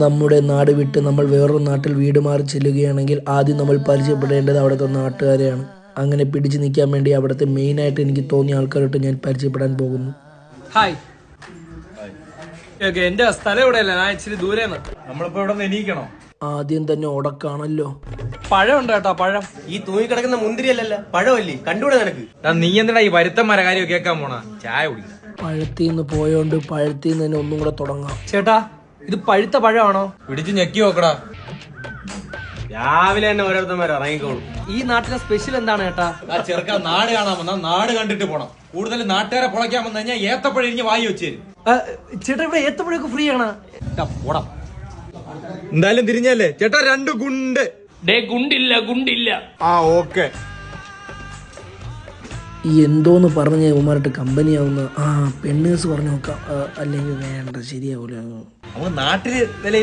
നമ്മുടെ നാട് വിട്ട് നമ്മൾ വേറൊരു നാട്ടിൽ വീട് മാറി ചെല്ലുകയാണെങ്കിൽ ആദ്യം നമ്മൾ പരിചയപ്പെടേണ്ടത് അവിടുത്തെ നാട്ടുകാരെയാണ്. അങ്ങനെ പിടിച്ചു നിൽക്കാൻ വേണ്ടി അവിടുത്തെ മെയിനായിട്ട് എനിക്ക് തോന്നിയ ആൾക്കാരോട്ട് ഞാൻ പരിചയപ്പെടാൻ പോകുന്നു. ഹായ്. എന്റെ സ്ഥലം ഇവിടെയല്ല, ഞാൻ ഇച്ചിരി ദൂരെയാണ്. നമ്മളിപ്പോ ഇവിടെ നിന്ന് എണീക്കണോ? ആദ്യം തന്നെ ഉടക്കാണല്ലോ. പഴം ഉണ്ട് കേട്ടോ, പഴം. ഈ തൂങ്ങി കിടക്കുന്ന മുന്തിരി അല്ലല്ല, പഴമല്ലേ, കണ്ടൂടെ നിനക്ക്? നീ എന്തിനാ ഈ വരുത്തന്മാരെ കാര്യം കേൾക്കാൻ പോണ? ചായ കുടിക്കണം. പഴത്തിന്ന് പോയോണ്ട് പഴത്തിന്ന് തന്നെ ഒന്നും കൂടെ തുടങ്ങാം. ചേട്ടാ, ഇത് പഴുത്ത പഴമാണോ? പിടിച്ച് ഞെക്കി നോക്കടാ. രാവിലെ തന്നെ ഓരോരുത്തന്മാർ ഇറങ്ങിക്കോളും. ഈ നാട്ടിലെ സ്പെഷ്യൽ എന്താണ് ചേട്ടാ? ചെറുക്കാൻ നാട് കാണാൻ വന്നാ നാട് കണ്ടിട്ട് പോണം. കൂടുതൽ നാട്ടുകാരെ പൊളയ്ക്കാൻ വന്നു കഴിഞ്ഞാൽ ഏത്തപ്പഴം ഇരിഞ്ഞ് വായി വെച്ച് തരും. ചേട്ടാ, ഇവിടെ ഏത്തപ്പഴൊക്കെ ഫ്രീ ആണ്. എന്തായാലും തിരിഞ്ഞല്ലേ ചേട്ടാ, 2 ഗുണ്ട്. ഗുണ്ടില്ല. ആ ഓക്കെ. ഈ എന്തോന്ന് പറഞ്ഞ ഉമാരായിട്ട് കമ്പനിയാവുന്ന പെണ്ണേഴ്സ് പറഞ്ഞു നോക്കാം. അല്ലെങ്കിൽ വേണ്ട, ശരിയാവൂല. നമുക്ക് നാട്ടില് വിലയില്ല